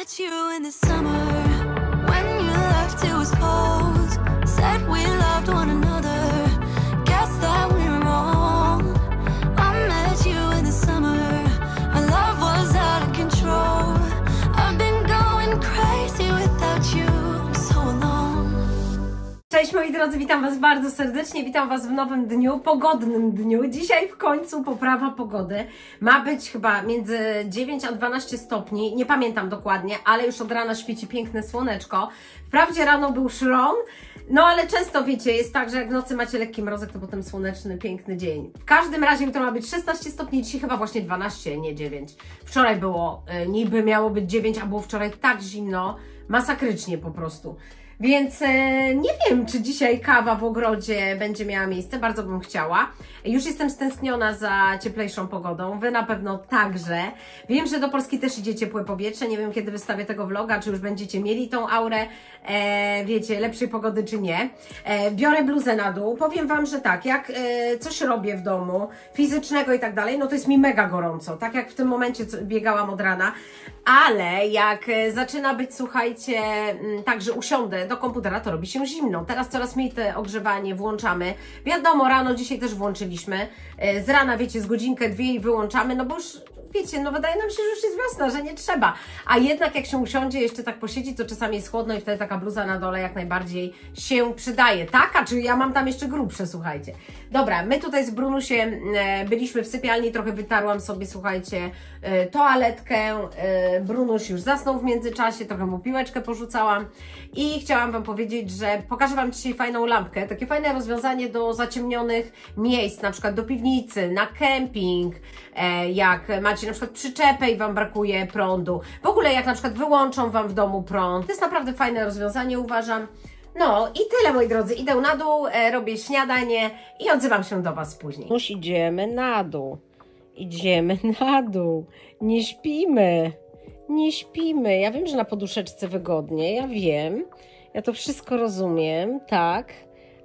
met you in the summer. When you left it was cold. Said we loved one another. Guess that we were wrong. I met you in the summer. Our love was out of control. I've been going crazy without you so long. Cześć moi drodzy, witam Was bardzo serdecznie, witam Was w nowym dniu, pogodnym dniu. Dzisiaj w końcu poprawa pogody. Ma być chyba między 9 a 12 stopni, nie pamiętam dokładnie, ale już od rana świeci piękne słoneczko. Wprawdzie rano był szron, no ale często wiecie, jest tak, że jak w nocy macie lekki mrozek, to potem słoneczny, piękny dzień. W każdym razie jutro ma być 16 stopni, dzisiaj chyba właśnie 12, nie 9. Wczoraj było, niby miało być 9, a było wczoraj tak zimno, masakrycznie po prostu. Więc nie wiem, czy dzisiaj kawa w ogrodzie będzie miała miejsce, bardzo bym chciała. Już jestem stęskniona za cieplejszą pogodą, Wy na pewno także. Wiem, że do Polski też idzie ciepłe powietrze, nie wiem kiedy wystawię tego vloga, czy już będziecie mieli tą aurę, wiecie, lepszej pogody czy nie. Biorę bluzę na dół, powiem Wam, że tak, jak coś robię w domu, fizycznego i tak dalej, no to jest mi mega gorąco, tak jak w tym momencie biegałam od rana, ale jak zaczyna być, słuchajcie, tak, że usiądę do komputera, to robi się zimno. Teraz coraz mniej te ogrzewanie włączamy. Wiadomo, rano dzisiaj też włączyliśmy. Z rana, wiecie, z godzinkę, dwie i wyłączamy, no bo już, wiecie, no wydaje nam się, że już jest wiosna, że nie trzeba. A jednak jak się usiądzie, jeszcze tak posiedzi, to czasami jest chłodno i wtedy taka bluza na dole jak najbardziej się przydaje. Taka, czy ja mam tam jeszcze grubsze, słuchajcie. Dobra, my tutaj z Brunusiem byliśmy w sypialni, trochę wytarłam sobie, słuchajcie, toaletkę. Brunuś już zasnął w międzyczasie, trochę mu piłeczkę porzucałam i chciałam Wam powiedzieć, że pokażę Wam dzisiaj fajną lampkę, takie fajne rozwiązanie do zaciemnionych miejsc, na przykład do piwnicy, na kemping, jak macie na przykład przyczepę i Wam brakuje prądu, w ogóle jak na przykład wyłączą Wam w domu prąd. To jest naprawdę fajne rozwiązanie, uważam. No i tyle, moi drodzy, idę na dół, robię śniadanie i odzywam się do Was później. Już idziemy na dół, nie śpimy, ja wiem, że na poduszeczce wygodnie, ja wiem, ja to wszystko rozumiem, tak,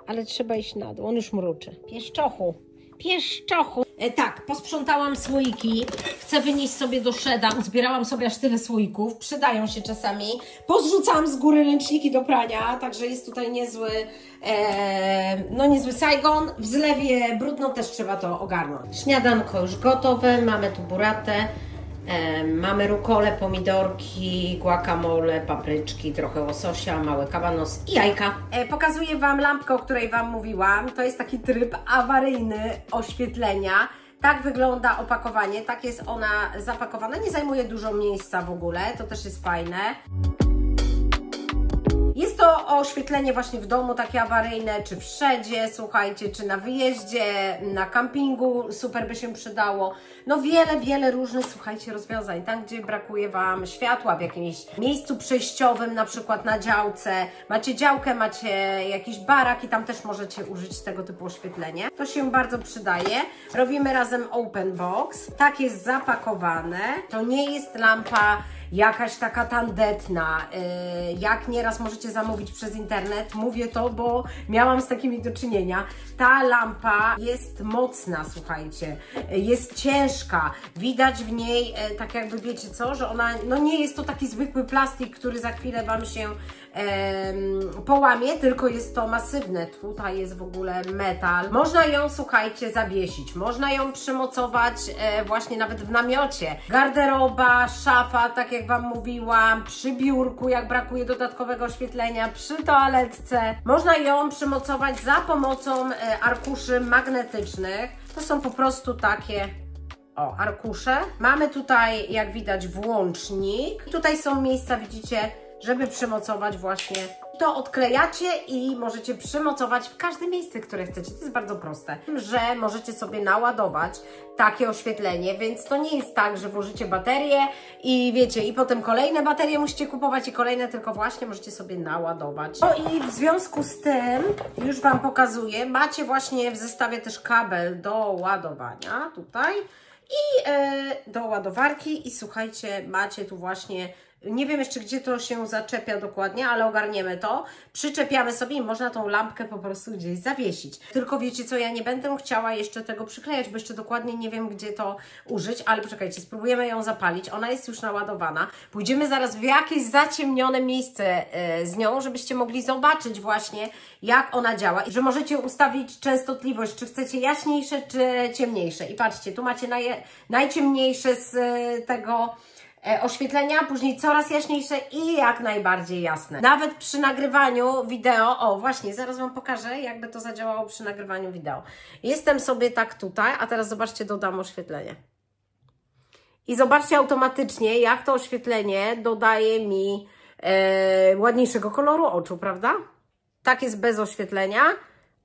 ale trzeba iść na dół, on już mruczy. Pieszczochu. Tak, posprzątałam słoiki, chcę wynieść sobie do szeda, uzbierałam sobie aż tyle słoików, przydają się czasami. Pozrzucałam z góry ręczniki do prania, także jest tutaj niezły, niezły Saigon. W zlewie brudno też trzeba to ogarnąć. Śniadanko już gotowe, mamy tu buratę, mamy rukolę, pomidorki, guacamole, papryczki, trochę łososia, mały kabanos i jajka. Pokazuję Wam lampkę, o której Wam mówiłam. To jest taki tryb awaryjny oświetlenia. Tak wygląda opakowanie, tak jest ona zapakowana. Nie zajmuje dużo miejsca w ogóle, to też jest fajne. Jest to oświetlenie właśnie w domu, takie awaryjne, czy w szedzie, słuchajcie, czy na wyjeździe, na kampingu, super by się przydało. No wiele różnych, słuchajcie, rozwiązań, tam gdzie brakuje Wam światła, w jakimś miejscu przejściowym, na przykład na działce. Macie działkę, macie jakiś barak i tam też możecie użyć tego typu oświetlenia. To się bardzo przydaje. Robimy razem open box. Tak jest zapakowane. To nie jest lampa jakaś taka tandetna, jak nieraz możecie zamówić przez internet, mówię to, bo miałam z takimi do czynienia. Ta lampa jest mocna, słuchajcie, jest ciężka, widać w niej, tak jakby wiecie co, że ona, no nie jest to taki zwykły plastik, który za chwilę Wam się połamie, tylko jest to masywne, tutaj jest w ogóle metal. Można ją, słuchajcie, zawiesić, można ją przymocować właśnie nawet w namiocie. Garderoba, szafa, tak jak Wam mówiłam, przy biurku, jak brakuje dodatkowego oświetlenia, przy toaletce. Można ją przymocować za pomocą arkuszy magnetycznych. To są po prostu takie arkusze. Mamy tutaj, jak widać, włącznik. Tutaj są miejsca, widzicie, żeby przymocować właśnie. To odklejacie i możecie przymocować w każde miejsce, które chcecie. To jest bardzo proste, że możecie sobie naładować takie oświetlenie, więc to nie jest tak, że włożycie baterię i wiecie, i potem kolejne baterie musicie kupować i kolejne, tylko właśnie możecie sobie naładować. No i w związku z tym, już Wam pokazuję, macie właśnie w zestawie też kabel do ładowania tutaj i do ładowarki i słuchajcie, macie tu właśnie Nie wiem jeszcze, gdzie to się zaczepia dokładnie, ale ogarniemy to. Przyczepiamy sobie i można tą lampkę po prostu gdzieś zawiesić. Tylko wiecie co, ja nie będę chciała jeszcze tego przyklejać, bo jeszcze dokładnie nie wiem, gdzie to użyć, ale poczekajcie, spróbujemy ją zapalić. Ona jest już naładowana. Pójdziemy zaraz w jakieś zaciemnione miejsce z nią, żebyście mogli zobaczyć właśnie, jak ona działa. I że możecie ustawić częstotliwość, czy chcecie jaśniejsze, czy ciemniejsze. I patrzcie, tu macie najciemniejsze z tego oświetlenia, później coraz jaśniejsze i jak najbardziej jasne. Nawet przy nagrywaniu wideo, o właśnie, zaraz Wam pokażę, jakby to zadziałało przy nagrywaniu wideo. Jestem sobie tak tutaj, a teraz zobaczcie, dodam oświetlenie. I zobaczcie automatycznie, jak to oświetlenie dodaje mi ładniejszego koloru oczu, prawda? Tak jest bez oświetlenia.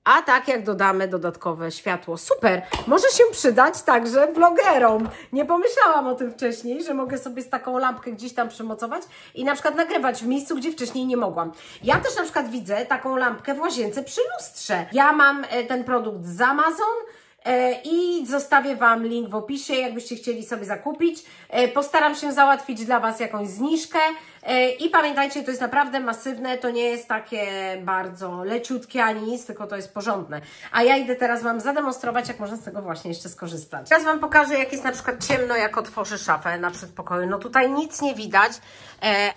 A tak jak dodamy dodatkowe światło. Super! Może się przydać także vlogerom. Nie pomyślałam o tym wcześniej, że mogę sobie z taką lampkę gdzieś tam przymocować i na przykład nagrywać w miejscu, gdzie wcześniej nie mogłam. Ja też na przykład widzę taką lampkę w łazience przy lustrze. Ja mam ten produkt z Amazon i zostawię Wam link w opisie, jakbyście chcieli sobie zakupić. Postaram się załatwić dla Was jakąś zniżkę. I pamiętajcie, to jest naprawdę masywne, to nie jest takie bardzo leciutkie ani nic, tylko to jest porządne. A ja idę teraz Wam zademonstrować, jak można z tego właśnie jeszcze skorzystać. Teraz Wam pokażę, jak jest na przykład ciemno, jak otworzę szafę na przedpokoju. No tutaj nic nie widać,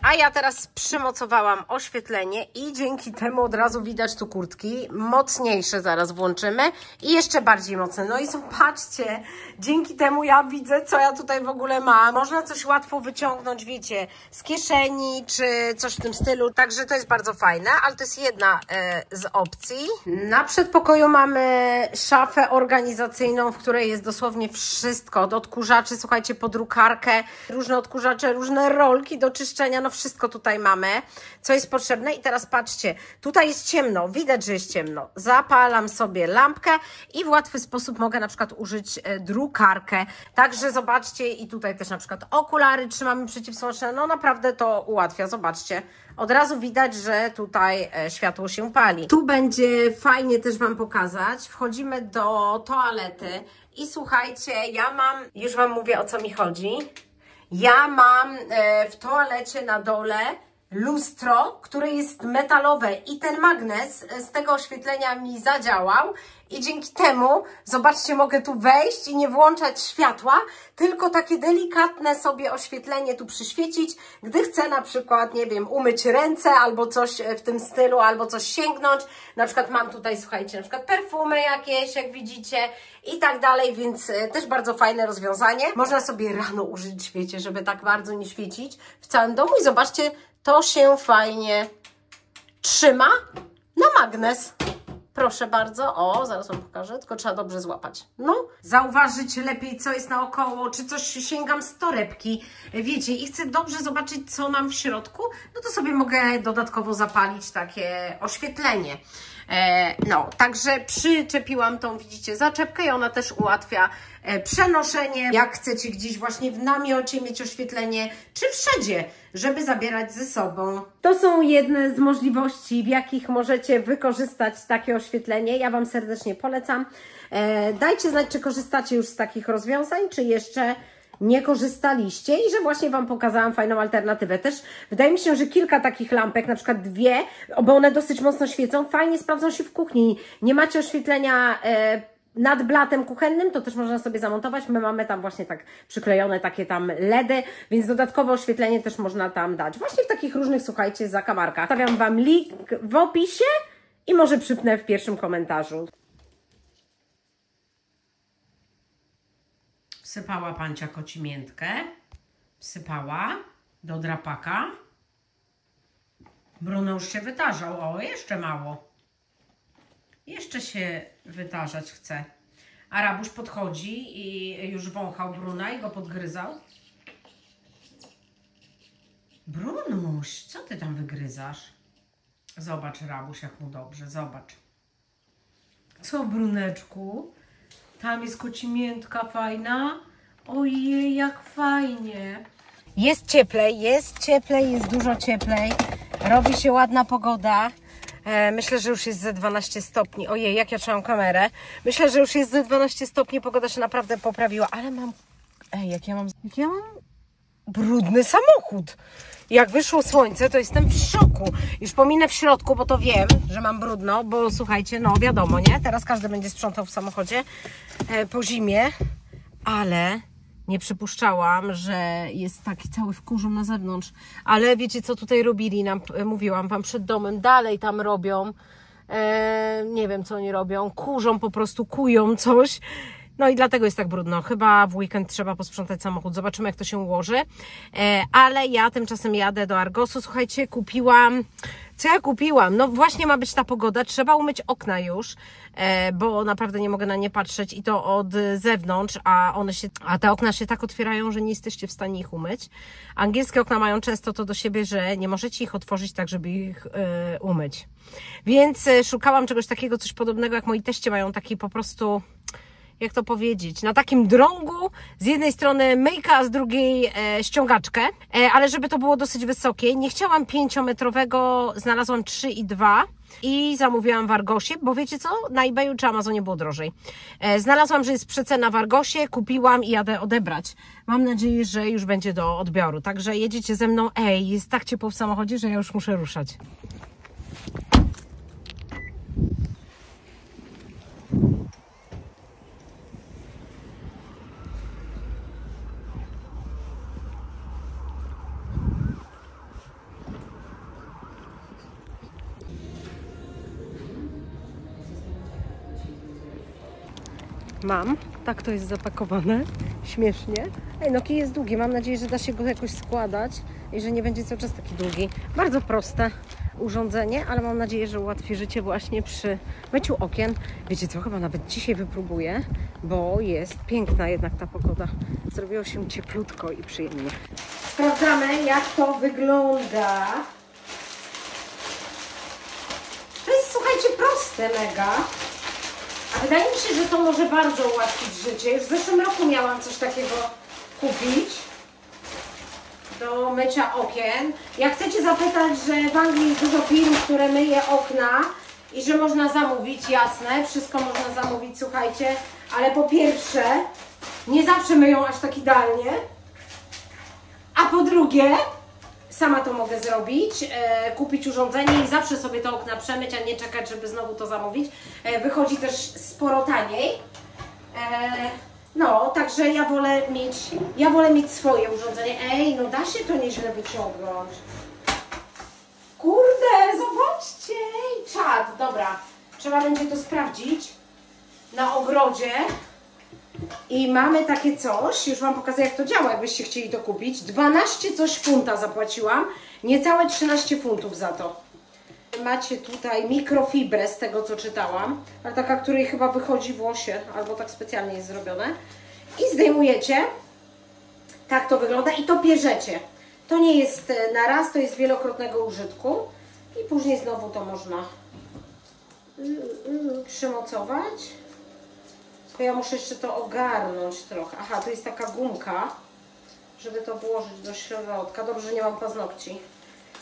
a ja teraz przymocowałam oświetlenie i dzięki temu od razu widać tu kurtki. Mocniejsze zaraz włączymy i jeszcze bardziej mocne. No i zobaczcie, dzięki temu ja widzę, co ja tutaj w ogóle mam. Można coś łatwo wyciągnąć, wiecie, z kieszeni, czy coś w tym stylu, także to jest bardzo fajne, ale to jest jedna z opcji. Na przedpokoju mamy szafę organizacyjną, w której jest dosłownie wszystko, od odkurzaczy, słuchajcie, po drukarkę, różne odkurzacze, różne rolki do czyszczenia, no wszystko tutaj mamy, co jest potrzebne. I teraz patrzcie, tutaj jest ciemno, widać, że jest ciemno. Zapalam sobie lampkę i w łatwy sposób mogę na przykład użyć drukarkę, także zobaczcie, i tutaj też na przykład okulary trzymamy przeciwsłoneczne, no naprawdę to ułatwia, zobaczcie. Od razu widać, że tutaj światło się pali. Tu będzie fajnie też Wam pokazać. Wchodzimy do toalety i słuchajcie, ja mam, już Wam mówię, o co mi chodzi. Ja mam w toalecie na dole lustro, które jest metalowe i ten magnes z tego oświetlenia mi zadziałał i dzięki temu, zobaczcie, mogę tu wejść i nie włączać światła, tylko takie delikatne sobie oświetlenie tu przyświecić, gdy chcę na przykład, nie wiem, umyć ręce albo coś w tym stylu, albo coś sięgnąć. Na przykład mam tutaj, słuchajcie, na przykład perfumy jakieś, jak widzicie, i tak dalej, więc też bardzo fajne rozwiązanie. Można sobie rano użyć, wiecie, żeby tak bardzo nie świecić w całym domu i zobaczcie, to się fajnie trzyma na magnes. Proszę bardzo. O, zaraz Wam pokażę, tylko trzeba dobrze złapać. No, zauważyć lepiej, co jest naokoło, czy coś sięgam z torebki, wiecie, i chcę dobrze zobaczyć, co mam w środku, no to sobie mogę dodatkowo zapalić takie oświetlenie. No, także przyczepiłam tą, widzicie, zaczepkę i ona też ułatwia przenoszenie, jak chcecie gdzieś właśnie w namiocie mieć oświetlenie, czy wszędzie, żeby zabierać ze sobą. To są jedne z możliwości, w jakich możecie wykorzystać takie oświetlenie. Ja Wam serdecznie polecam. Dajcie znać, czy korzystacie już z takich rozwiązań, czy jeszcze nie korzystaliście i że właśnie Wam pokazałam fajną alternatywę. Też wydaje mi się, że kilka takich lampek, na przykład 2, bo one dosyć mocno świecą, fajnie sprawdzą się w kuchni. Nie macie oświetlenia nad blatem kuchennym, to też można sobie zamontować. My mamy tam właśnie tak przyklejone takie tam LEDy, więc dodatkowe oświetlenie też można tam dać. Właśnie w takich różnych, słuchajcie, zakamarkach. Stawiam Wam link w opisie i może przypnę w pierwszym komentarzu. Wsypała pancia kocimiętkę, wsypała do drapaka. Bruno już się wytarzał, o, jeszcze mało. Jeszcze się wytarzać chce. A Rabuś podchodzi i już wąchał Bruna i go podgryzał. Brunuś, co ty tam wygryzasz? Zobacz, Rabuś, jak mu dobrze, zobacz. Co, Bruneczku? Tam jest kocimiętka fajna. Ojej, jak fajnie. Jest cieplej, jest dużo cieplej. Robi się ładna pogoda. Myślę, że już jest ze 12 stopni. Ojej, jak ja trzymam kamerę. Myślę, że już jest ze 12 stopni. Pogoda się naprawdę poprawiła, ale mam... Ej, jak ja mam... brudny samochód. Jak wyszło słońce, to jestem w szoku. Już pominę w środku, bo to wiem, że mam brudno, bo słuchajcie, no wiadomo, nie? Teraz każdy będzie sprzątał w samochodzie po zimie, ale nie przypuszczałam, że jest taki cały w kurzu na zewnątrz. Ale wiecie, co tutaj robili nam, mówiłam wam, przed domem, dalej tam robią. Nie wiem, co oni robią. Kurzą po prostu, kują coś. No i dlatego jest tak brudno. Chyba w weekend trzeba posprzątać samochód. Zobaczymy, jak to się ułoży. Ale ja tymczasem jadę do Argosu. Słuchajcie, kupiłam... Co ja kupiłam? No właśnie ma być ta pogoda. Trzeba umyć okna już, bo naprawdę nie mogę na nie patrzeć i to od zewnątrz, a te okna się tak otwierają, że nie jesteście w stanie ich umyć. Angielskie okna mają często to do siebie, że nie możecie ich otworzyć tak, żeby ich umyć. Więc szukałam czegoś takiego, coś podobnego, jak moi teście mają taki po prostu... Jak to powiedzieć, na takim drągu, z jednej strony myjka, a z drugiej ściągaczkę, ale żeby to było dosyć wysokie. Nie chciałam 5-metrowego, znalazłam 3,2 i zamówiłam w Argosie, bo wiecie co, na eBayu czy Amazonie było drożej. Znalazłam, że jest przecena w Argosie, kupiłam i jadę odebrać. Mam nadzieję, że już będzie do odbioru, także jedziecie ze mną. Ej, jest tak ciepło w samochodzie, że ja już muszę ruszać. Mam, tak to jest zapakowane, śmiesznie. Ej, no kij jest długi, mam nadzieję, że da się go jakoś składać i że nie będzie cały czas taki długi. Bardzo proste urządzenie, ale mam nadzieję, że ułatwi życie właśnie przy myciu okien. Wiecie co, chyba nawet dzisiaj wypróbuję, bo jest piękna jednak ta pogoda. Zrobiło się cieplutko i przyjemnie. Sprawdzamy, jak to wygląda. To jest, słuchajcie, proste mega. A wydaje mi się, że to może bardzo ułatwić życie. Już w zeszłym roku miałam coś takiego kupić do mycia okien. Jak chcecie zapytać, że w Anglii jest dużo firm, które myje okna i że można zamówić, jasne, wszystko można zamówić, słuchajcie, ale po pierwsze, nie zawsze myją aż tak idealnie, a po drugie, sama to mogę zrobić, kupić urządzenie i zawsze sobie te okna przemyć, a nie czekać, żeby znowu to zamówić. Wychodzi też sporo taniej. No, także ja wolę mieć swoje urządzenie. Ej, no da się to nieźle wyciągnąć. Kurde, zobaczcie, czad. Dobra, trzeba będzie to sprawdzić na ogrodzie. I mamy takie coś, już wam pokażę, jak to działa, jakbyście chcieli to kupić. 12 coś funta zapłaciłam, niecałe 13 funtów za to. Macie tutaj mikrofibrę z tego, co czytałam, ale taka, której chyba wychodzi włosie, albo tak specjalnie jest zrobione. I zdejmujecie, tak to wygląda i to bierzecie. To nie jest na raz, to jest wielokrotnego użytku i później znowu to można przymocować. Tylko ja muszę jeszcze to ogarnąć trochę. Aha, tu jest taka gumka, żeby to włożyć do środka. Dobrze, że nie mam paznokci.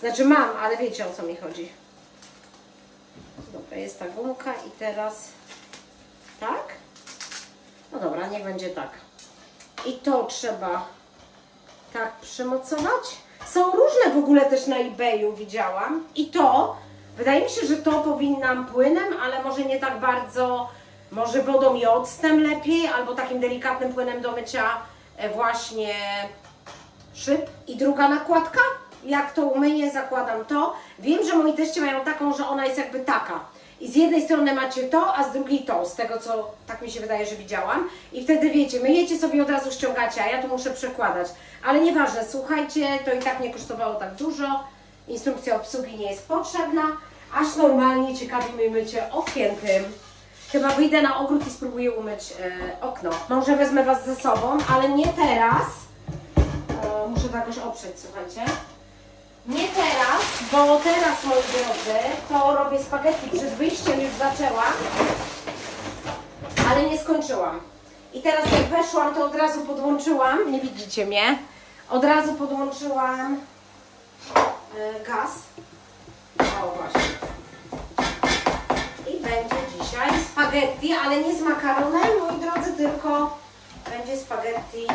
Znaczy mam, ale wiecie, o co mi chodzi. Dobra, jest ta gumka i teraz tak? No dobra, niech będzie tak. I to trzeba tak przymocować. Są różne w ogóle też na eBayu, widziałam. I to, wydaje mi się, że to powinnam płynem, ale może nie tak bardzo... Może wodą i octem lepiej, albo takim delikatnym płynem do mycia właśnie szyb. I druga nakładka, jak to umyję, zakładam to. Wiem, że moi teście mają taką, że ona jest jakby taka. I z jednej strony macie to, a z drugiej to, z tego co tak mi się wydaje, że widziałam. I wtedy wiecie, myjecie sobie od razu ściągacie, a ja tu muszę przekładać. Ale nieważne, słuchajcie, to i tak nie kosztowało tak dużo. Instrukcja obsługi nie jest potrzebna. Aż normalnie ciekawi mnie mycie okien tym. Chyba wyjdę na ogród i spróbuję umyć okno. Może wezmę Was ze sobą, ale nie teraz. Muszę to jakoś oprzeć, słuchajcie. Nie teraz, bo teraz, moi drodzy, to robię spaghetti. Przed wyjściem już zaczęłam, ale nie skończyłam. I teraz jak weszłam, to od razu podłączyłam, nie widzicie mnie, od razu podłączyłam gaz. O, właśnie. I będzie dzisiaj spaghetti, ale nie z makaronem, moi drodzy, tylko będzie spaghetti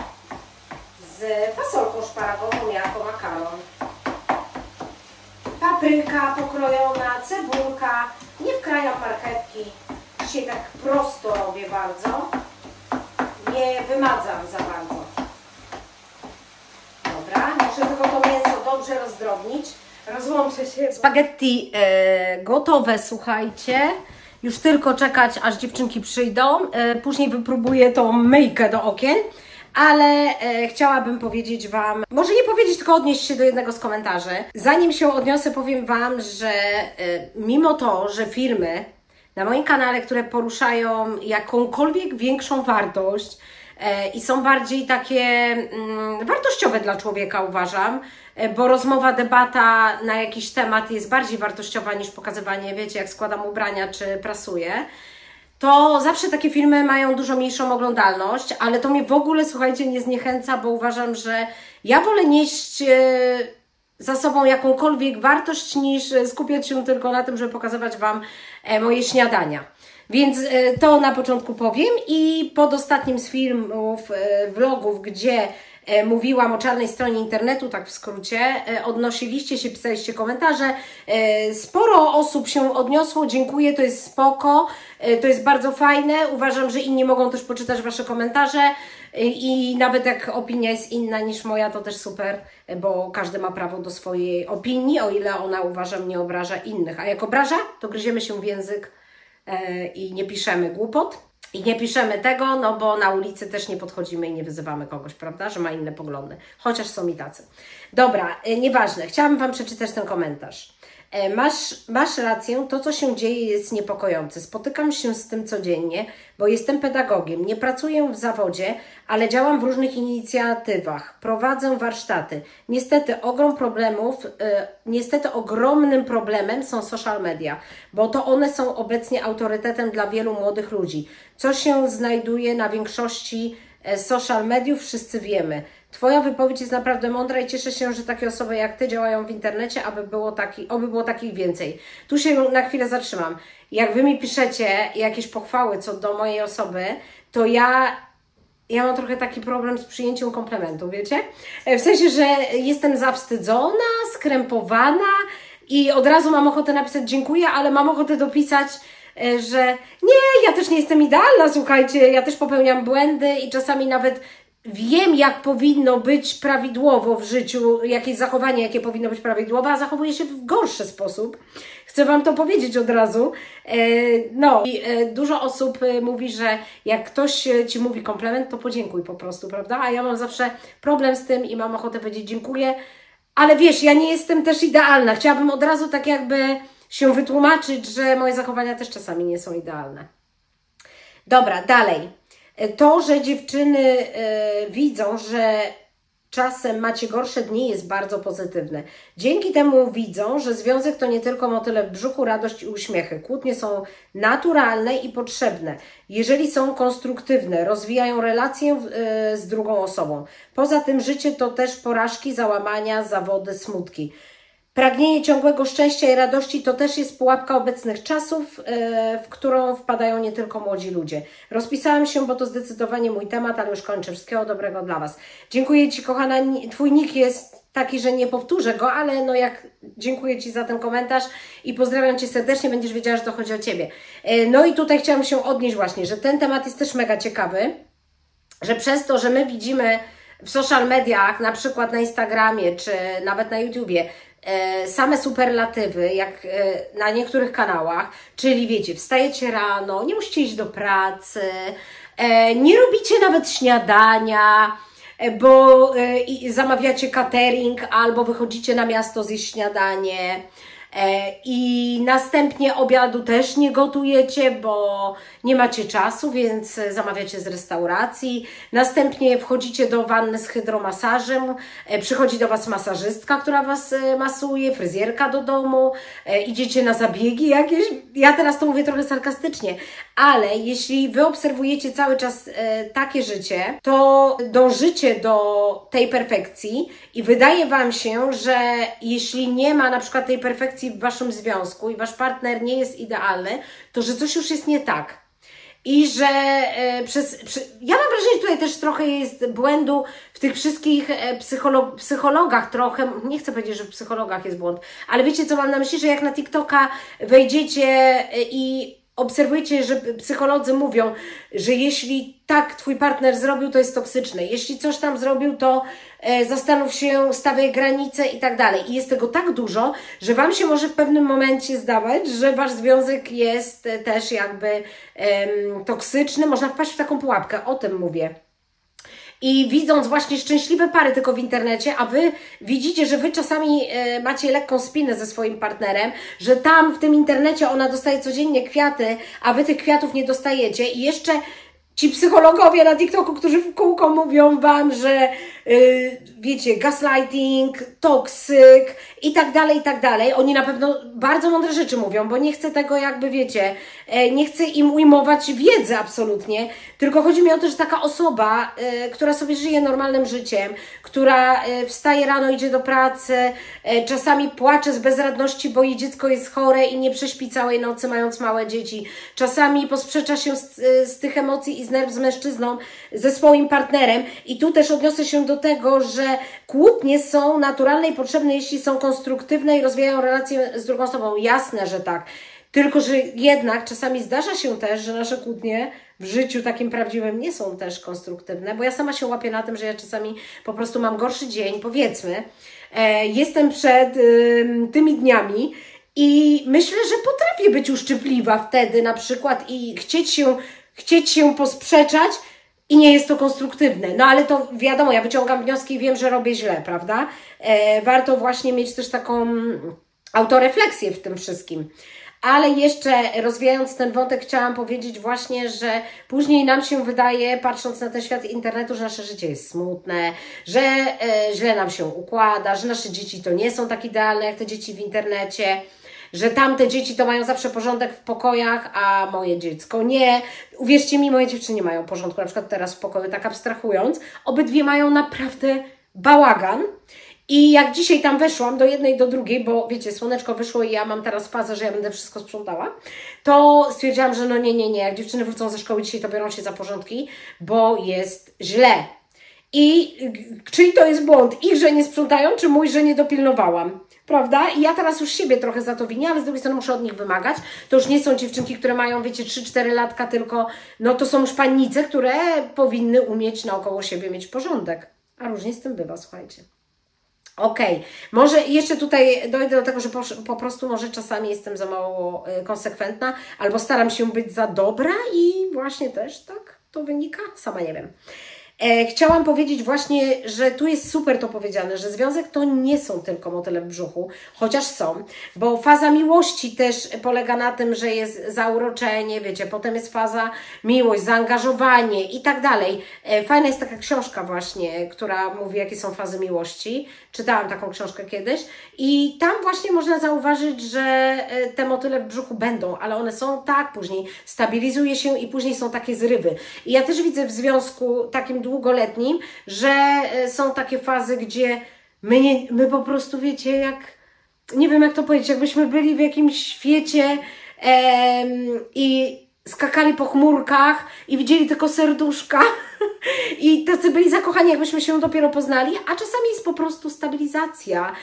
z z fasolką szparagową jako makaron. Papryka pokrojona, cebulka, nie wkrajam marchewki. Dzisiaj tak prosto robię bardzo. Nie wymadzam za bardzo. Dobra, muszę tylko to mięso dobrze rozdrobnić. Rozłączę się. Spaghetti gotowe, słuchajcie. Już tylko czekać, aż dziewczynki przyjdą. Później wypróbuję tą myjkę do okien. Ale chciałabym powiedzieć Wam, może nie powiedzieć, tylko odnieść się do jednego z komentarzy. Zanim się odniosę, powiem Wam, że mimo to, że firmy na moim kanale, które poruszają jakąkolwiek większą wartość i są bardziej takie wartościowe dla człowieka, uważam, bo rozmowa, debata na jakiś temat jest bardziej wartościowa niż pokazywanie, wiecie, jak składam ubrania czy prasuję, to zawsze takie filmy mają dużo mniejszą oglądalność, ale to mnie w ogóle, słuchajcie, nie zniechęca, bo uważam, że ja wolę nieść za sobą jakąkolwiek wartość, niż skupiać się tylko na tym, żeby pokazywać Wam moje śniadania. Więc to na początku powiem i pod ostatnim z filmów, vlogów, gdzie mówiłam o czarnej stronie internetu, tak w skrócie, odnosiliście się, pisaliście komentarze, sporo osób się odniosło, dziękuję, to jest spoko, to jest bardzo fajne, uważam, że inni mogą też poczytać Wasze komentarze i nawet jak opinia jest inna niż moja, to też super, bo każdy ma prawo do swojej opinii, o ile ona, uważam, nie obraża innych, a jak obraża, to gryziemy się w język i nie piszemy głupot. I nie piszemy tego, no bo na ulicy też nie podchodzimy i nie wyzywamy kogoś, prawda, że ma inne poglądy. Chociaż są i tacy. Dobra, nieważne. Chciałam Wam przeczytać ten komentarz. Masz rację, to co się dzieje jest niepokojące. Spotykam się z tym codziennie, bo jestem pedagogiem. Nie pracuję w zawodzie, ale działam w różnych inicjatywach. Prowadzę warsztaty. Niestety ogromnym problemem są social media, bo to one są obecnie autorytetem dla wielu młodych ludzi. Co się znajduje na większości social mediów, wszyscy wiemy. Twoja wypowiedź jest naprawdę mądra i cieszę się, że takie osoby jak Ty działają w internecie, oby było takich więcej. Tu się na chwilę zatrzymam. Jak Wy mi piszecie jakieś pochwały co do mojej osoby, to ja mam trochę taki problem z przyjęciem komplementu, wiecie? W sensie, że jestem zawstydzona, skrępowana i od razu mam ochotę napisać dziękuję, ale mam ochotę dopisać, że nie, ja też nie jestem idealna, słuchajcie, ja też popełniam błędy i czasami nawet wiem, jak powinno być prawidłowo w życiu, jakieś zachowanie, jakie powinno być prawidłowe, a zachowuję się w gorszy sposób. Chcę Wam to powiedzieć od razu. No i dużo osób mówi, że jak ktoś Ci mówi komplement, to podziękuj po prostu, prawda? A ja mam zawsze problem z tym i mam ochotę powiedzieć dziękuję, ale wiesz, ja nie jestem też idealna. Chciałabym od razu tak jakby się wytłumaczyć, że moje zachowania też czasami nie są idealne. Dobra, dalej. To, że dziewczyny widzą, że czasem macie gorsze dni, jest bardzo pozytywne. Dzięki temu widzą, że związek to nie tylko motyle w brzuchu, radość i uśmiechy. Kłótnie są naturalne i potrzebne, jeżeli są konstruktywne, rozwijają relację z drugą osobą. Poza tym życie to też porażki, załamania, zawody, smutki. Pragnienie ciągłego szczęścia i radości to też jest pułapka obecnych czasów, w którą wpadają nie tylko młodzi ludzie. Rozpisałam się, bo to zdecydowanie mój temat, ale już kończę. Wszystkiego dobrego dla Was. Dziękuję Ci, kochana. Twój nick jest taki, że nie powtórzę go, ale no dziękuję Ci za ten komentarz i pozdrawiam Cię serdecznie, będziesz wiedziała, że to chodzi o Ciebie. No i tutaj chciałam się odnieść właśnie, że ten temat jest też mega ciekawy, że przez to, że my widzimy w social mediach, na przykład na Instagramie czy nawet na YouTubie, same superlatywy, jak na niektórych kanałach, czyli wiecie, wstajecie rano, nie musicie iść do pracy, nie robicie nawet śniadania, bo zamawiacie catering albo wychodzicie na miasto zjeść śniadanie i następnie obiadu też nie gotujecie, bo nie macie czasu, więc zamawiacie z restauracji. Następnie wchodzicie do wanny z hydromasażem, przychodzi do Was masażystka, która Was masuje, fryzjerka do domu, idziecie na zabiegi jakieś. Ja teraz to mówię trochę sarkastycznie, ale jeśli Wy obserwujecie cały czas takie życie, to dążycie do tej perfekcji i wydaje Wam się, że jeśli nie ma na przykład tej perfekcji w Waszym związku i Wasz partner nie jest idealny, to że coś już jest nie tak. i że ja mam wrażenie, że tutaj też trochę jest błędu w tych wszystkich psychologach trochę, nie chcę powiedzieć, że w psychologach jest błąd, ale wiecie co mam na myśli, że jak na TikToka wejdziecie i obserwujcie, że psycholodzy mówią, że jeśli tak twój partner zrobił, to jest toksyczny. Jeśli coś tam zrobił, to zastanów się, stawiaj granice i tak dalej. I jest tego tak dużo, że wam się może w pewnym momencie zdawać, że wasz związek jest też jakby toksyczny. Można wpaść w taką pułapkę, o tym mówię. I widząc właśnie szczęśliwe pary tylko w internecie, a wy widzicie, że wy czasami macie lekką spinę ze swoim partnerem, że tam w tym internecie ona dostaje codziennie kwiaty, a wy tych kwiatów nie dostajecie i jeszcze ci psychologowie na TikToku, którzy w kółko mówią wam, że wiecie, gaslighting, toksyk i tak dalej, oni na pewno bardzo mądre rzeczy mówią, bo nie chcę tego jakby, wiecie, nie chcę im ujmować wiedzy absolutnie, tylko chodzi mi o to, że taka osoba, która sobie żyje normalnym życiem, która wstaje rano, idzie do pracy, czasami płacze z bezradności, bo jej dziecko jest chore i nie prześpi całej nocy, mając małe dzieci, czasami posprzecza się z tych emocji i z nerw z mężczyzną, ze swoim partnerem i tu też odniosę się do tego, że kłótnie są naturalne i potrzebne, jeśli są konstruktywne i rozwijają relacje z drugą osobą. Jasne, że tak. Tylko, że jednak czasami zdarza się też, że nasze kłótnie w życiu takim prawdziwym nie są też konstruktywne, bo ja sama się łapię na tym, że ja czasami po prostu mam gorszy dzień, powiedzmy, jestem przed tymi dniami i myślę, że potrafię być uszczypliwa wtedy na przykład i chcieć się posprzeczać i nie jest to konstruktywne. No ale to wiadomo, ja wyciągam wnioski i wiem, że robię źle, prawda? Warto właśnie mieć też taką autorefleksję w tym wszystkim. Ale jeszcze rozwijając ten wątek, chciałam powiedzieć właśnie, że później nam się wydaje, patrząc na ten świat internetu, że nasze życie jest smutne, że źle nam się układa, że nasze dzieci to nie są tak idealne jak te dzieci w internecie, że tamte dzieci to mają zawsze porządek w pokojach, a moje dziecko nie. Uwierzcie mi, moje dziewczyny nie mają porządku, na przykład teraz w pokoju, tak abstrahując. Obydwie mają naprawdę bałagan. I jak dzisiaj tam weszłam do jednej, do drugiej, bo wiecie, słoneczko wyszło i ja mam teraz fazę, że ja będę wszystko sprzątała, to stwierdziłam, że no nie, jak dziewczyny wrócą ze szkoły dzisiaj, to biorą się za porządki, bo jest źle. I czyj to jest błąd? Ich, że nie sprzątają, czy mój, że nie dopilnowałam? Prawda? I ja teraz już siebie trochę za to winię, ale z drugiej strony muszę od nich wymagać. To już nie są dziewczynki, które mają, wiecie, 3-4 latka, tylko no to są już pannice, które powinny umieć naokoło siebie mieć porządek. A różnie z tym bywa, słuchajcie. Okej, może jeszcze tutaj dojdę do tego, że po prostu może czasami jestem za mało konsekwentna, albo staram się być za dobra i właśnie też tak to wynika, sama nie wiem. Chciałam powiedzieć właśnie, że tu jest super to powiedziane, że związek to nie są tylko motyle w brzuchu, chociaż są, bo faza miłości też polega na tym, że jest zauroczenie, wiecie, potem jest faza miłość, zaangażowanie i tak dalej. Fajna jest taka książka właśnie, która mówi, jakie są fazy miłości. Czytałam taką książkę kiedyś i tam właśnie można zauważyć, że te motyle w brzuchu będą, ale one są tak, później stabilizuje się i później są takie zrywy. I ja też widzę w związku takim długoletnim, że są takie fazy, gdzie my po prostu, wiecie, jak, nie wiem jak to powiedzieć, jakbyśmy byli w jakimś świecie i skakali po chmurkach i widzieli tylko serduszka i tacy byli zakochani, jakbyśmy się dopiero poznali, a czasami jest po prostu stabilizacja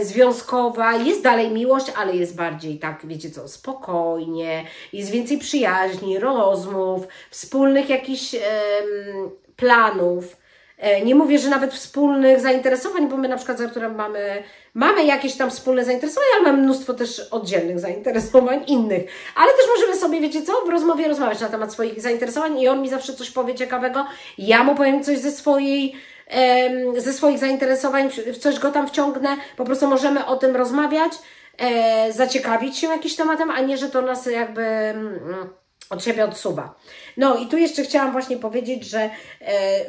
związkowa, jest dalej miłość, ale jest bardziej tak, wiecie co, spokojnie, jest więcej przyjaźni, rozmów, wspólnych jakichś planów. Nie mówię, że nawet wspólnych zainteresowań, bo my na przykład z Arturem mamy jakieś tam wspólne zainteresowania, ale mamy mnóstwo też oddzielnych zainteresowań innych. Ale też możemy sobie, wiecie co, w rozmowie rozmawiać na temat swoich zainteresowań i on mi zawsze coś powie ciekawego, ja mu powiem coś ze swoich zainteresowań, w coś go tam wciągnę, po prostu możemy o tym rozmawiać, zaciekawić się jakimś tematem, a nie, że to nas jakby od siebie odsuwa. No i tu jeszcze chciałam właśnie powiedzieć, że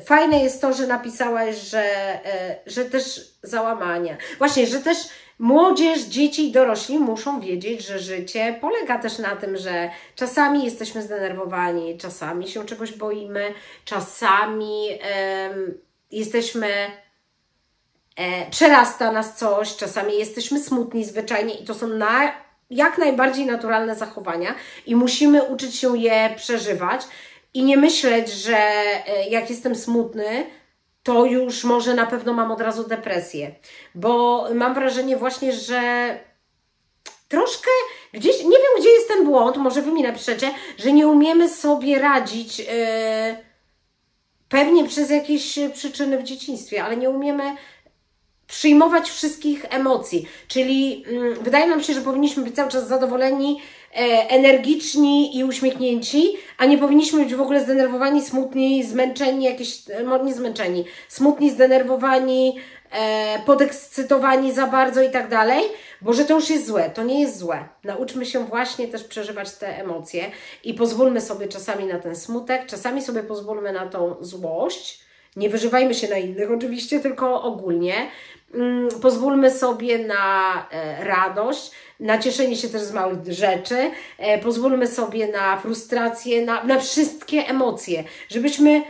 fajne jest to, że napisałaś, że też załamania. Właśnie, że też młodzież, dzieci i dorośli muszą wiedzieć, że życie polega też na tym, że czasami jesteśmy zdenerwowani, czasami się czegoś boimy, czasami przerasta nas coś, czasami jesteśmy smutni zwyczajnie i to są jak najbardziej naturalne zachowania i musimy uczyć się je przeżywać i nie myśleć, że jak jestem smutny, to już może na pewno mam od razu depresję, bo mam wrażenie właśnie, że troszkę gdzieś, nie wiem gdzie jest ten błąd, może Wy mi napiszecie, że nie umiemy sobie radzić pewnie przez jakieś przyczyny w dzieciństwie, ale nie umiemy przyjmować wszystkich emocji, czyli wydaje nam się, że powinniśmy być cały czas zadowoleni, energiczni i uśmiechnięci, a nie powinniśmy być w ogóle zdenerwowani, smutni, zmęczeni, nie zmęczeni, smutni, zdenerwowani, podekscytowani za bardzo i tak dalej, bo że to już jest złe, to nie jest złe. Nauczmy się właśnie też przeżywać te emocje i pozwólmy sobie czasami na ten smutek, czasami sobie pozwólmy na tą złość, nie wyżywajmy się na innych oczywiście, tylko ogólnie. Pozwólmy sobie na radość, na cieszenie się też z małych rzeczy, pozwólmy sobie na frustrację, na wszystkie emocje, żebyśmy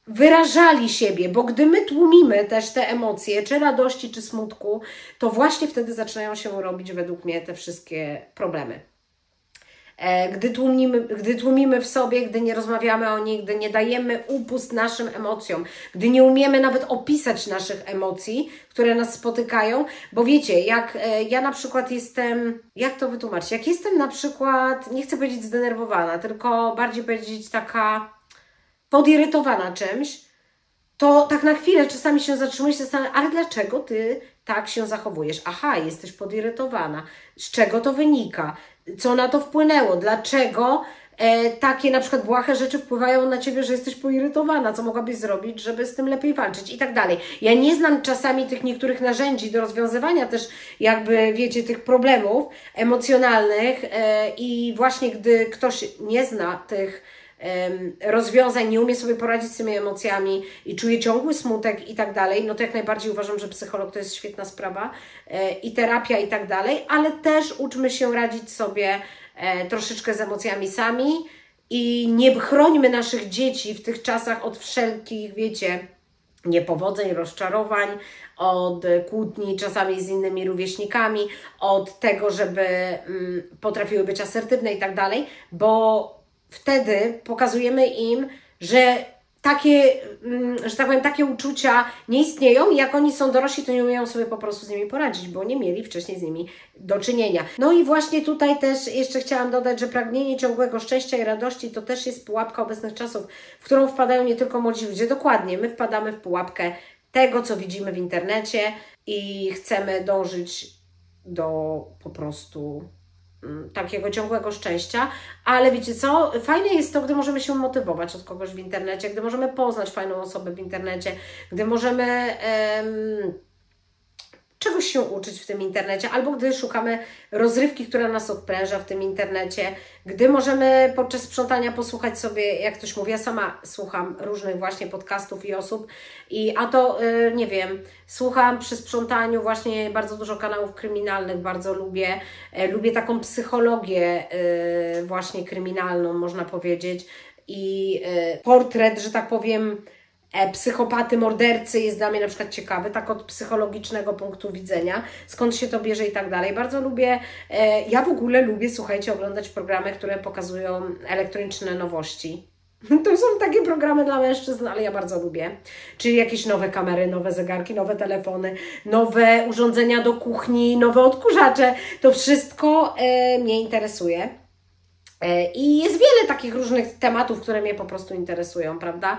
wyrażali siebie, bo gdy my tłumimy też te emocje, czy radości, czy smutku, to właśnie wtedy zaczynają się robić według mnie te wszystkie problemy. Gdy tłumimy w sobie, gdy nie rozmawiamy o nich, gdy nie dajemy upust naszym emocjom, gdy nie umiemy nawet opisać naszych emocji, które nas spotykają, bo wiecie, jak ja na przykład jestem, jak to wytłumaczyć, jak jestem na przykład, nie chcę powiedzieć zdenerwowana, tylko bardziej powiedzieć taka podirytowana czymś, to tak na chwilę czasami się zatrzymuję i się zastanawiam, ale dlaczego Ty tak się zachowujesz? Aha, jesteś podirytowana. Z czego to wynika? Co na to wpłynęło? Dlaczego takie na przykład błahe rzeczy wpływają na Ciebie, że jesteś poirytowana? Co mogłabyś zrobić, żeby z tym lepiej walczyć? I tak dalej. Ja nie znam czasami tych niektórych narzędzi do rozwiązywania też jakby, wiecie, tych problemów emocjonalnych i właśnie gdy ktoś nie zna tych rozwiązań, nie umie sobie poradzić z tymi emocjami i czuje ciągły smutek i tak dalej, no to jak najbardziej uważam, że psycholog to jest świetna sprawa i terapia i tak dalej, ale też uczmy się radzić sobie troszeczkę z emocjami sami i nie chrońmy naszych dzieci w tych czasach od wszelkich, wiecie, niepowodzeń, rozczarowań, od kłótni czasami z innymi rówieśnikami, od tego, żeby potrafiły być asertywne i tak dalej, bo wtedy pokazujemy im, że takie, że tak powiem, takie uczucia nie istnieją i jak oni są dorośli, to nie umieją sobie po prostu z nimi poradzić, bo nie mieli wcześniej z nimi do czynienia. No i właśnie tutaj też jeszcze chciałam dodać, że pragnienie ciągłego szczęścia i radości to też jest pułapka obecnych czasów, w którą wpadają nie tylko młodzi ludzie. Dokładnie, my wpadamy w pułapkę tego, co widzimy w internecie i chcemy dążyć do po prostu takiego ciągłego szczęścia, ale wiecie co, fajne jest to, gdy możemy się motywować od kogoś w internecie, gdy możemy poznać fajną osobę w internecie, gdy możemy czegoś się uczyć w tym internecie, albo gdy szukamy rozrywki, która nas odpręża w tym internecie, gdy możemy podczas sprzątania posłuchać sobie, jak ktoś mówi, ja sama słucham różnych właśnie podcastów i osób, a to, nie wiem, słucham przy sprzątaniu właśnie bardzo dużo kanałów kryminalnych, bardzo lubię taką psychologię właśnie kryminalną, można powiedzieć, i portret, że tak powiem, psychopaty, mordercy jest dla mnie na przykład ciekawy, tak od psychologicznego punktu widzenia, skąd się to bierze i tak dalej. Bardzo lubię, ja w ogóle lubię, słuchajcie, oglądać programy, które pokazują elektroniczne nowości. To są takie programy dla mężczyzn, ale ja bardzo lubię. Czyli jakieś nowe kamery, nowe zegarki, nowe telefony, nowe urządzenia do kuchni, nowe odkurzacze. To wszystko mnie interesuje. I jest wiele takich różnych tematów, które mnie po prostu interesują, prawda?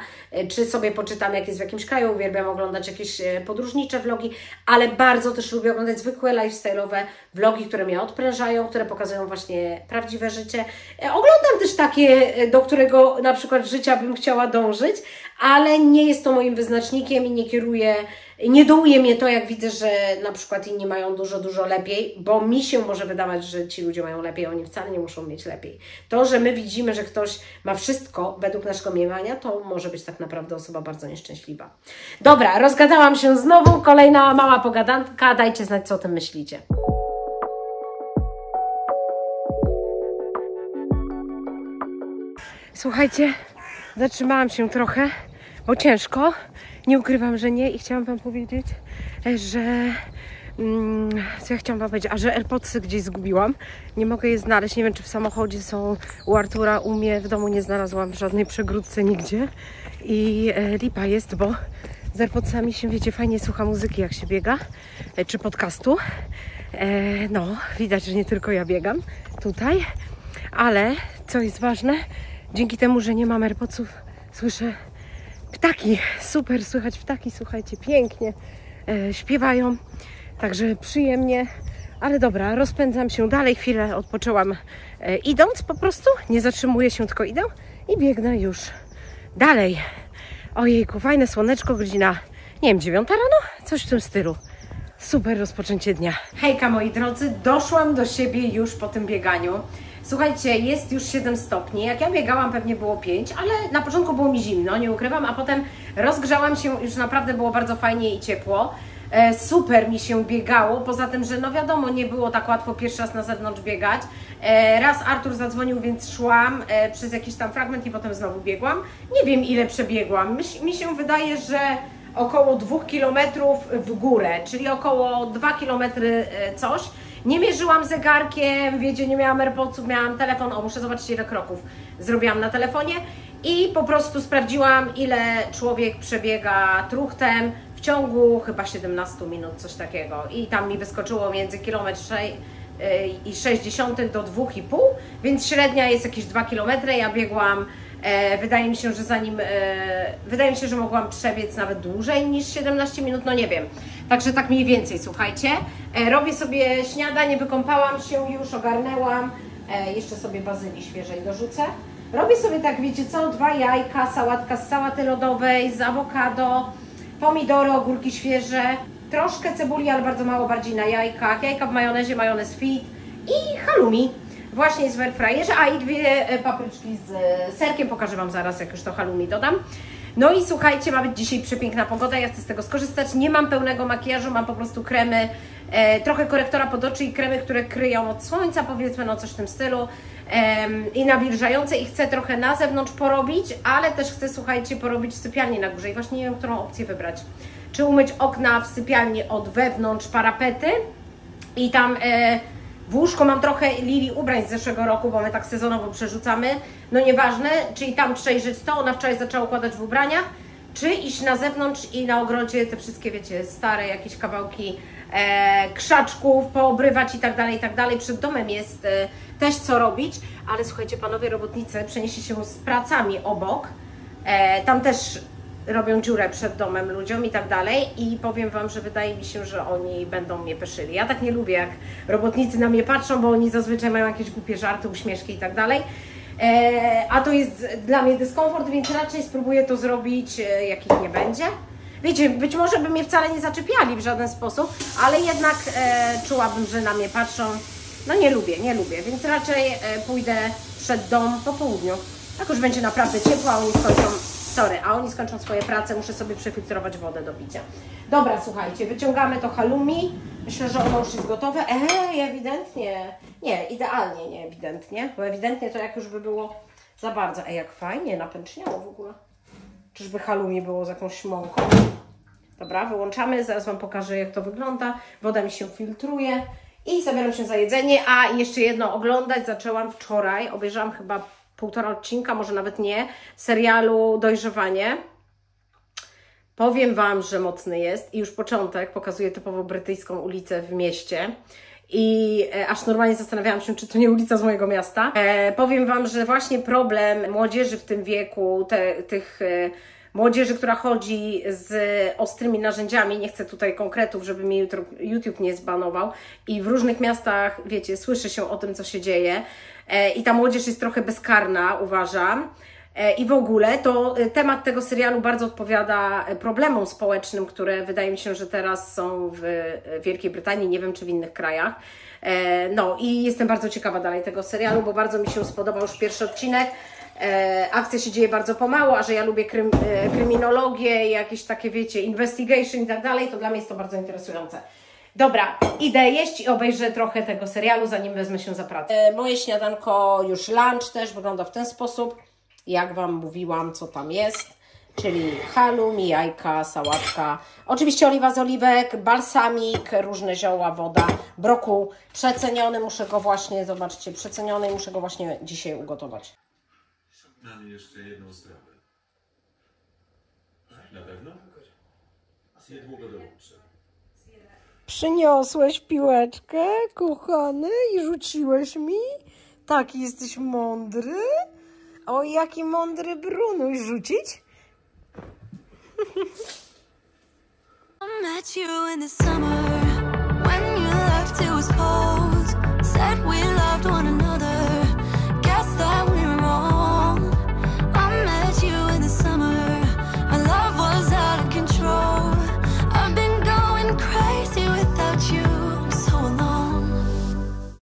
Czy sobie poczytam, jak jest w jakimś kraju, uwielbiam oglądać jakieś podróżnicze vlogi, ale bardzo też lubię oglądać zwykłe lifestyle'owe vlogi, które mnie odprężają, które pokazują właśnie prawdziwe życie. Oglądam też takie, do którego na przykład życia bym chciała dążyć, ale nie jest to moim wyznacznikiem i nie dołuje mnie to, jak widzę, że na przykład inni mają dużo lepiej, bo mi się może wydawać, że ci ludzie mają lepiej, oni wcale nie muszą mieć lepiej. To, że my widzimy, że ktoś ma wszystko według naszego mniemania, to może być tak naprawdę osoba bardzo nieszczęśliwa. Dobra, rozgadałam się znowu, kolejna mała pogadanka, dajcie znać, co o tym myślicie. Słuchajcie, zatrzymałam się trochę, bo ciężko, nie ukrywam, że nie i chciałam Wam powiedzieć, że Co ja chciałam wam powiedzieć? A że AirPodsy gdzieś zgubiłam. Nie mogę je znaleźć. Nie wiem, czy w samochodzie są u Artura, u mnie w domu nie znalazłam w żadnej przegródce nigdzie. I lipa jest, bo z AirPodsami się, wiecie, fajnie słucha muzyki, jak się biega, czy podcastu. No, widać, że nie tylko ja biegam tutaj, ale co jest ważne, dzięki temu, że nie mam AirPodsów, słyszę ptaki. Super, słychać ptaki, słuchajcie, pięknie śpiewają, także przyjemnie. Ale dobra, rozpędzam się dalej, chwilę odpoczęłam idąc po prostu, nie zatrzymuję się, tylko idę i biegnę już dalej. Ojejku, fajne słoneczko, godzina, nie wiem, 9 rano? Coś w tym stylu. Super rozpoczęcie dnia. Hejka moi drodzy, doszłam do siebie już po tym bieganiu. Słuchajcie, jest już 7 stopni. Jak ja biegałam, pewnie było 5, ale na początku było mi zimno, nie ukrywam, a potem rozgrzałam się, już naprawdę było bardzo fajnie i ciepło. Super mi się biegało, poza tym, że no wiadomo, nie było tak łatwo pierwszy raz na zewnątrz biegać. Raz Artur zadzwonił, więc szłam przez jakiś tam fragment i potem znowu biegłam. Nie wiem, ile przebiegłam. Mi się wydaje, że około 2 km w górę, czyli około 2 km coś. Nie mierzyłam zegarkiem, wiecie, nie miałam AirPodsów, miałam telefon, muszę zobaczyć, ile kroków zrobiłam na telefonie i po prostu sprawdziłam, ile człowiek przebiega truchtem w ciągu chyba 17 minut, coś takiego. I tam mi wyskoczyło między 1,6 km do 2,5 km, więc średnia jest jakieś 2 km. Ja biegłam, wydaje mi się, że wydaje mi się, że mogłam przebiec nawet dłużej niż 17 minut, no nie wiem. Także tak mniej więcej, słuchajcie. Robię sobie śniadanie, wykąpałam się już, ogarnęłam. Jeszcze sobie bazylii świeżej dorzucę. Robię sobie tak, wiecie co, 2 jajka, sałatka z sałaty lodowej, z awokado, pomidory, ogórki świeże, troszkę cebuli, ale bardzo mało, bardziej na jajkach, jajka w majonezie, majonez fit i halloumi. Właśnie jest w airfryerze, a i 2 papryczki z serkiem, pokażę wam zaraz, jak już to halloumi dodam. No i słuchajcie, ma być dzisiaj przepiękna pogoda, ja chcę z tego skorzystać. Nie mam pełnego makijażu, mam po prostu kremy, trochę korektora pod oczy i kremy, które kryją od słońca, powiedzmy, no coś w tym stylu, i nawilżające, i chcę trochę na zewnątrz porobić, ale też chcę, słuchajcie, porobić w sypialni na górze i właśnie nie wiem, którą opcję wybrać. Czy umyć okna w sypialni od wewnątrz, parapety i tam w łóżko mam trochę Lili ubrań z zeszłego roku, bo my tak sezonowo przerzucamy, no nieważne, czyli tam przejrzeć to, ona wczoraj zaczęła układać w ubraniach, czy iść na zewnątrz i na ogrodzie te wszystkie, wiecie, stare jakieś kawałki krzaczków poobrywać i tak dalej, przed domem jest też co robić, ale słuchajcie, panowie robotnicy przenieśli się z pracami obok, tam też robią dziurę przed domem ludziom i tak dalej i powiem wam, że wydaje mi się, że oni będą mnie peszyli. Ja tak nie lubię, jak robotnicy na mnie patrzą, bo oni zazwyczaj mają jakieś głupie żarty, uśmieszki i tak dalej, a to jest dla mnie dyskomfort, więc raczej spróbuję to zrobić, jak ich nie będzie. Wiecie, być może by mnie wcale nie zaczepiali w żaden sposób, ale jednak czułabym, że na mnie patrzą. No nie lubię, więc raczej pójdę przed dom po południu. Tak już będzie naprawdę ciepło, a oni skończą swoje prace, muszę sobie przefiltrować wodę do picia. Dobra, słuchajcie, wyciągamy to halloumi. Myślę, że ono już jest gotowe. Ewidentnie. Nie, idealnie nie ewidentnie, bo ewidentnie to jak już by było za bardzo. Jak fajnie napęczniało w ogóle. Czyżby halloumi było z jakąś mąką? Dobra, wyłączamy, zaraz wam pokażę, jak to wygląda. Woda mi się filtruje i zabieram się za jedzenie. A jeszcze jedno, oglądać zaczęłam wczoraj, obejrzałam chyba 1,5 odcinka, może nawet nie, serialu Dojrzewanie. Powiem wam, że mocny jest i już początek pokazuje typowo brytyjską ulicę w mieście i aż normalnie zastanawiałam się, czy to nie ulica z mojego miasta. Powiem wam, że właśnie problem młodzieży w tym wieku, młodzieży, która chodzi z ostrymi narzędziami, nie chcę tutaj konkretów, żeby mi YouTube nie zbanował, i w różnych miastach, wiecie, słyszy się o tym, co się dzieje i ta młodzież jest trochę bezkarna, uważam. I w ogóle to temat tego serialu bardzo odpowiada problemom społecznym, które wydaje mi się, że teraz są w Wielkiej Brytanii, nie wiem czy w innych krajach. No i jestem bardzo ciekawa dalej tego serialu, bo bardzo mi się spodobał już pierwszy odcinek. Akcja się dzieje bardzo pomału, a że ja lubię kryminologię, jakieś takie, wiecie, investigation i tak dalej, to dla mnie jest to bardzo interesujące. Dobra, idę jeść i obejrzę trochę tego serialu, zanim wezmę się za pracę. Moje śniadanko, już lunch też wygląda w ten sposób. Jak wam mówiłam, co tam jest. czyli halum, jajka, sałatka, oczywiście oliwa z oliwek, balsamik, różne zioła, woda, brokuł przeceniony, muszę go właśnie, zobaczcie, przeceniony i muszę go właśnie dzisiaj ugotować. Mam jeszcze jedną strawę. Na pewno? Niedługo dołączę. Przyniosłeś piłeczkę, kochany, i rzuciłeś mi? Taki jesteś mądry? O, jaki mądry Brunuś, rzucić? I met you in the summer